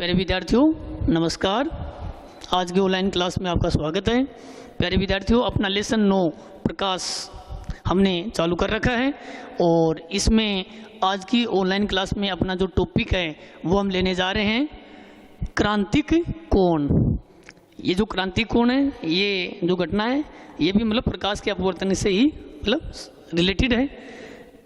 प्यारे विद्यार्थियों नमस्कार। आज के ऑनलाइन क्लास में आपका स्वागत है। प्यारे विद्यार्थियों, अपना लेसन 9 प्रकाश हमने चालू कर रखा है और इसमें आज की ऑनलाइन क्लास में अपना जो टॉपिक है वो हम लेने जा रहे हैं क्रांतिक कोण। ये जो क्रांतिक कोण है, ये जो घटना है, ये भी मतलब प्रकाश के अपवर्तन से ही मतलब रिलेटेड है।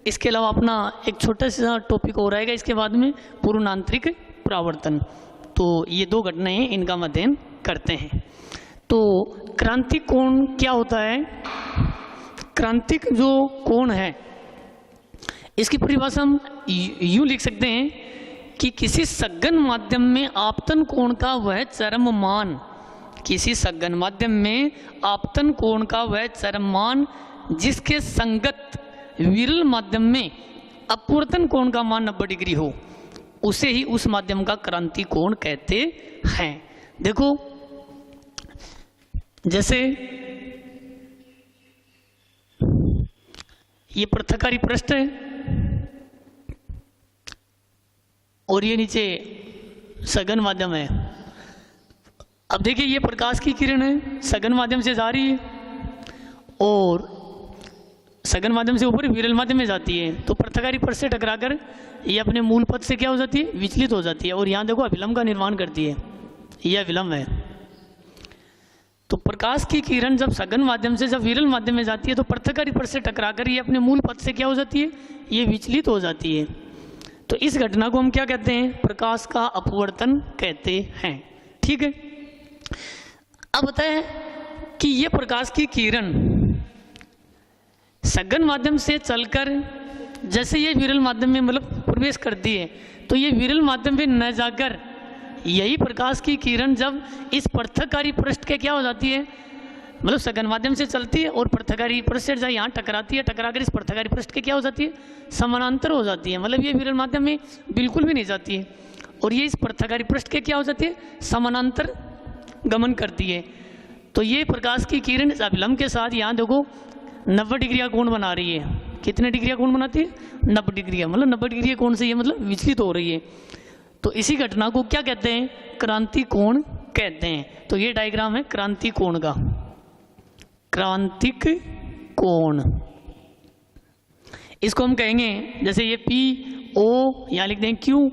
इसके अलावा अपना एक छोटा सा टॉपिक और आएगा इसके बाद में, पूर्णांतरिक परावर्तन। तो ये दो घटनाएं, इनका हम अध्ययन करते हैं। तो क्रांतिक कोण क्या होता है? क्रांतिक जो कोण है, इसकी परिभाषा हम यूँ लिख सकते हैं कि किसी सघन माध्यम में आपतन कोण का वह चरम मान, किसी सघन माध्यम में आपतन कोण का वह चरम मान जिसके संगत विरल माध्यम में अपवर्तन कोण का मान 90 डिग्री हो, उसे ही उस माध्यम का क्रांतिक कोण कहते हैं। देखो, जैसे ये पृथकारी पृष्ठ है और ये नीचे सघन माध्यम है। अब देखिए, ये प्रकाश की किरण है, सघन माध्यम से जा रही है और सघन माध्यम से ऊपर विरल माध्यम में जाती है। तो पृथकारी पृष्ठ से टकराकर ये अपने मूल पथ से क्या हो जाती है? विचलित हो जाती है। और यहाँ देखो अभिलंब का निर्माण करती है, यह अभिलंब है। तो प्रकाश की किरण जब सघन माध्यम से जब विरल माध्यम में जाती है तो पृथकारी पृष्ठ से टकराकर ये अपने मूल पथ से क्या हो जाती है? ये विचलित हो जाती है। तो इस घटना को हम क्या कहते हैं? प्रकाश का अपवर्तन कहते हैं। ठीक है। अब बताएं कि ये प्रकाश की किरण सघन माध्यम से चलकर जैसे ये विरल माध्यम में मतलब प्रवेश करती है, तो ये विरल माध्यम में न जाकर यही प्रकाश की किरण जब इस पृथकारी पृष्ठ के क्या हो जाती है, मतलब सघन माध्यम से चलती है और पृथकारी पृष्ठ से यहाँ टकराती है, टकराकर इस पृथकारी पृष्ठ के क्या हो जाती है? समानांतर हो जाती है। मतलब ये विरल माध्यम में बिल्कुल भी नहीं जाती है और ये इस पृथकारी पृष्ठ के क्या हो जाती है? समानांतर गमन करती है। तो ये प्रकाश की किरण इस अभिलंब के साथ यहाँ देखो 90 डिग्री का कोण बना रही है। कितने डिग्री का कोण बनाती है? 90 डिग्री का। मतलब 90 डिग्री के कोण से ये मतलब विचलित हो रही है। तो इसी घटना को क्या कहते हैं? क्रांतिक कोण कहते हैं। तो ये डायग्राम है क्रांतिक कोण का। क्रांतिक कोण इसको हम कहेंगे, जैसे ये पी ओ यहाँ लिख दें क्यू,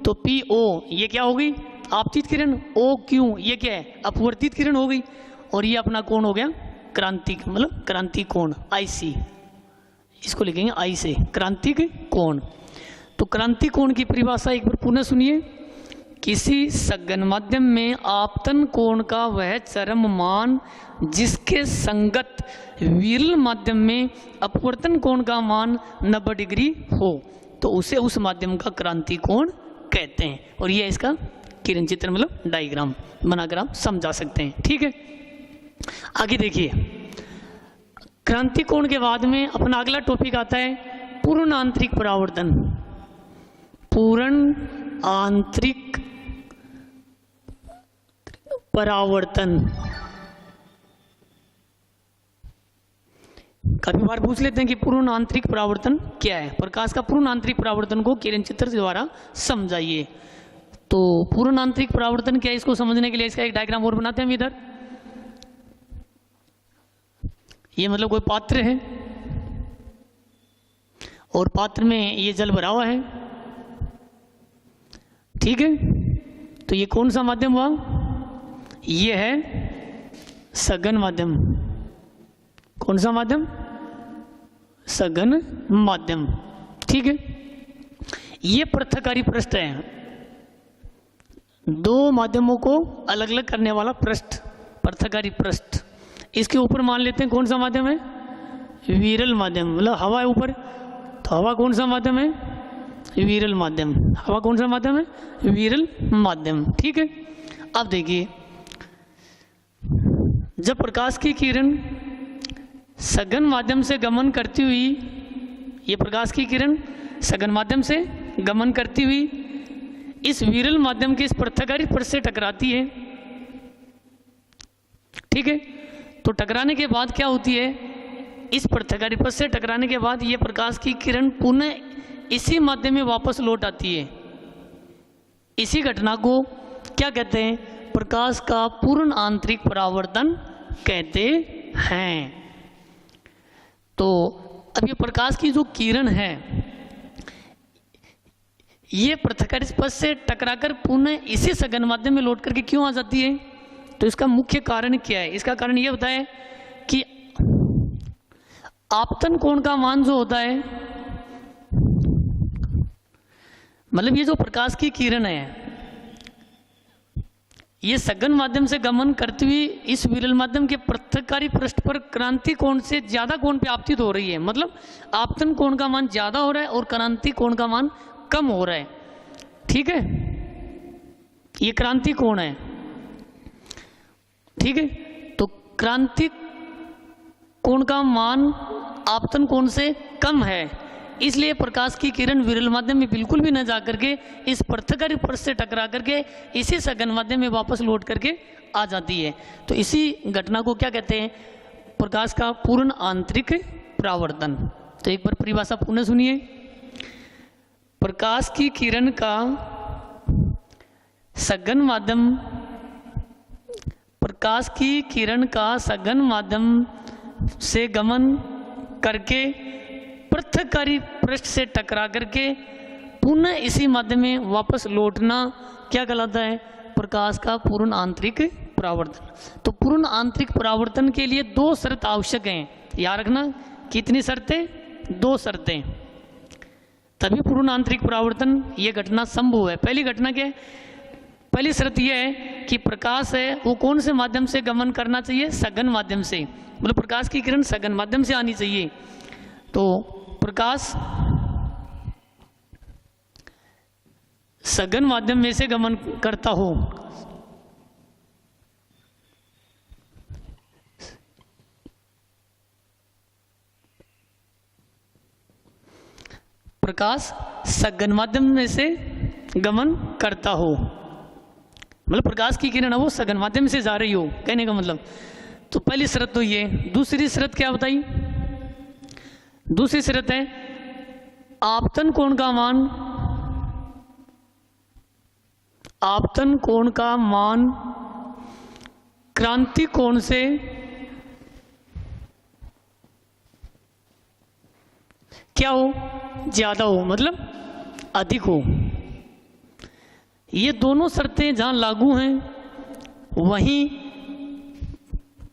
तो पी ओ ये क्या हो गई? आपतित किरण। ओ क्यू ये क्या है? अपवर्तित किरण हो गई। और ये अपना कोण हो गया क्रांतिक, मतलब क्रांतिक कोण IC। इसको लिखेंगे I से, क्रांतिक कोण। तो क्रांतिक कोण की परिभाषा एक बार पुनः सुनिए। किसी सघन माध्यम में आपतन कोण का वह चरम मान जिसके संगत विरल माध्यम में अपवर्तन कोण का मान 90 डिग्री हो, तो उसे उस माध्यम का क्रांतिक कोण कहते हैं। और ये इसका किरण चित्र मतलब डायग्राम बनाकर आप समझा सकते हैं। ठीक है। आगे देखिए, क्रांतिक कोण के बाद में अपना अगला टॉपिक आता है पूर्ण आंतरिक परावर्तन। पूर्ण आंतरिक परावर्तन कभी बार पूछ लेते हैं कि पूर्ण आंतरिक परावर्तन क्या है। प्रकाश का पूर्ण आंतरिक परावर्तन को किरण चित्र द्वारा समझाइए। तो पूर्ण आंतरिक परावर्तन क्या है, इसको समझने के लिए इसका एक डायग्राम और बनाते हैं हम इधर। ये मतलब कोई पात्र है और पात्र में ये जल भरा हुआ है। ठीक है। तो ये कौन सा माध्यम हुआ? ये है सघन माध्यम। कौन सा माध्यम? सघन माध्यम। ठीक है। ये पृथकारी पृष्ठ है, दो माध्यमों को अलग अलग करने वाला पृष्ठ, पृथकारी पृष्ठ। इसके ऊपर मान लेते हैं कौन सा माध्यम है? विरल माध्यम। मतलब हवा है ऊपर, तो हवा कौन सा माध्यम है? विरल माध्यम। हवा कौन सा माध्यम है? विरल माध्यम। ठीक है। अब देखिए, जब प्रकाश की किरण सघन माध्यम से गमन करती हुई, ये प्रकाश की किरण सघन माध्यम से गमन करती हुई इस विरल माध्यम के इस पृथकारी पृष्ठ से टकराती है। ठीक है। तो टकराने के बाद क्या होती है? इस पृथकारी पृष्ठ से टकराने के बाद ये प्रकाश की किरण पुनः इसी माध्यम में वापस लौट आती है। इसी घटना को क्या कहते हैं? प्रकाश का पूर्ण आंतरिक परावर्तन कहते हैं। तो अब ये प्रकाश की जो किरण है ये पृथक्करण स्पर्श से टकराकर पुनः इसी सघन माध्यम में लौट करके क्यों आ जाती है? तो इसका मुख्य कारण क्या है? इसका कारण ये होता है कि आपतन कोण का मान जो होता है, मतलब ये जो प्रकाश की किरण है ये सघन माध्यम से गमन करती हुई इस विरल माध्यम के पृथक्कारी पृष्ठ पर क्रांति कोण से ज्यादा कोण पे आपतित हो रही है। मतलब आपतन कोण का मान ज्यादा हो रहा है और क्रांति कोण का मान कम हो रहा है। ठीक है, ये क्रांति कोण है। ठीक है, तो क्रांति कोण का मान आपतन कोण से कम है, इसलिए प्रकाश की किरण विरल माध्यम में बिल्कुल भी न जा करके इस पृथक्कारी पृष्ठ से टकरा करके इसी सघन माध्यम में वापस लौट करके आ जाती है। तो इसी घटना को क्या कहते हैं? प्रकाश का पूर्ण आंतरिक परावर्तन। तो एक बार परिभाषा पुनः सुनिए। प्रकाश की किरण का सघन माध्यम, प्रकाश की किरण का सघन माध्यम से गमन करके पृथक्कारी पृष्ठ से टकरा करके पुनः इसी माध्यम में वापस लौटना क्या कहलाता है? प्रकाश का पूर्ण आंतरिक परावर्तन। तो पूर्ण आंतरिक परावर्तन के लिए दो शर्त आवश्यक हैं, याद रखना। कितनी शर्तें? दो शर्तें, तभी पूर्ण आंतरिक परावर्तन ये घटना संभव है। पहली घटना क्या है? पहली शर्त यह है कि प्रकाश है वो कौन से माध्यम से गमन करना चाहिए? सघन माध्यम से, मतलब प्रकाश की किरण सघन माध्यम से आनी चाहिए। तो प्रकाश सघन माध्यम में से गमन करता हो, प्रकाश सघन माध्यम में से गमन करता हो, मतलब प्रकाश की किरण है वो सघन माध्यम से जा रही हो, कहने का मतलब। तो पहली शर्त तो ये। दूसरी शर्त क्या बताई? दूसरी शर्त है आपतन कोण का मान, आपतन कोण का मान क्रांति कोण से क्या हो? ज्यादा हो, मतलब अधिक हो। ये दोनों शर्तें जहां लागू हैं वहीं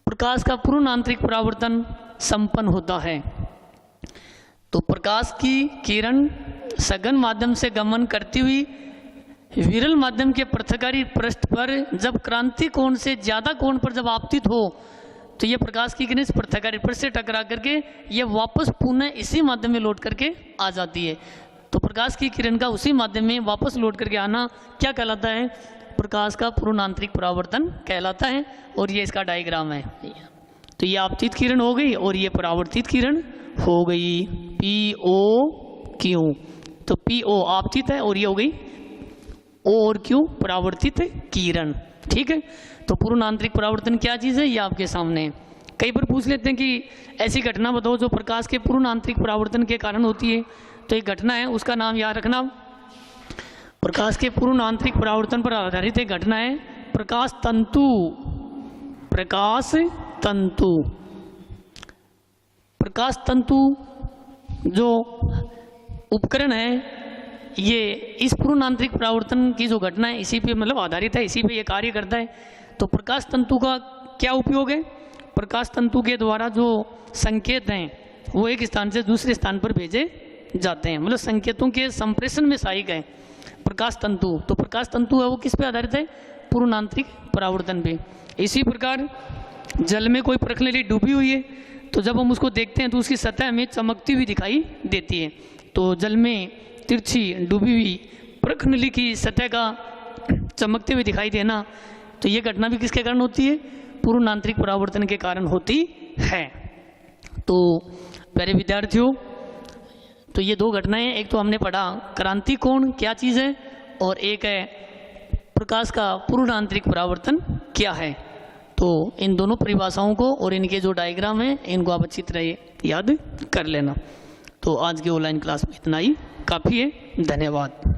प्रकाश का पूर्ण आंतरिक परावर्तन संपन्न होता है। तो प्रकाश की किरण सघन माध्यम से गमन करती हुई विरल माध्यम के पृथक्कारी पृष्ठ पर जब क्रांति कोण से ज्यादा कोण पर जब आपतित हो तो ये प्रकाश की किरण इस पृथक्कारी पृष्ठ से टकरा करके ये वापस पुनः इसी माध्यम में लौट करके आ जाती है। तो प्रकाश की किरण का उसी माध्यम में वापस लौट करके आना क्या कहलाता है? प्रकाश का पूर्ण आंतरिक परावर्तन कहलाता है। और ये इसका डायग्राम है। तो ये आपतित किरण हो गई और ये परावर्तित किरण हो गई, PO Q। तो PO आपतित है और ये हो गई O और Q परावर्तित किरण। ठीक है, तो पूर्ण आंतरिक परावर्तन क्या चीज़ है ये आपके सामने है। कई बार पूछ लेते हैं कि ऐसी घटना बताओ जो प्रकाश के पूर्ण आंतरिक परावर्तन के कारण होती है। तो एक घटना है, उसका नाम याद रखना। प्रकाश के पूर्ण आंतरिक परावर्तन पर आधारित एक घटना है प्रकाश तंतु। प्रकाश तंतु, प्रकाश तंतु जो उपकरण है ये इस पूर्ण आंतरिक परावर्तन की जो घटना है इसी पे मतलब आधारित है, इसी पे ये कार्य करता है। तो प्रकाश तंतु का क्या उपयोग है? प्रकाश तंतु के द्वारा जो संकेत हैं वो एक स्थान से दूसरे स्थान पर भेजे जाते हैं, मतलब संकेतों के संप्रेषण में सहायक है प्रकाश तंतु। तो प्रकाश तंतु है वो किस पे आधारित है? पूर्ण आंतरिक परावर्तन पे। इसी प्रकार जल में कोई प्रखनली डूबी हुई है तो जब हम उसको देखते हैं तो उसकी सतह में चमकती हुई दिखाई देती है। तो जल में तिरछी डूबी हुई प्रखनली की सतह का चमकते हुए दिखाई देना, तो ये घटना भी किसके कारण होती है? पूर्ण आंतरिक परावर्तन के कारण होती है। तो प्यारे विद्यार्थियों, तो ये दो घटनाएं, एक तो हमने पढ़ा क्रांति कोण क्या चीज़ है और एक है प्रकाश का पूर्ण आंतरिक परावर्तन क्या है। तो इन दोनों परिभाषाओं को और इनके जो डायग्राम हैं इनको आप अच्छी तरह याद कर लेना। तो आज के ऑनलाइन क्लास में इतना ही काफ़ी है। धन्यवाद।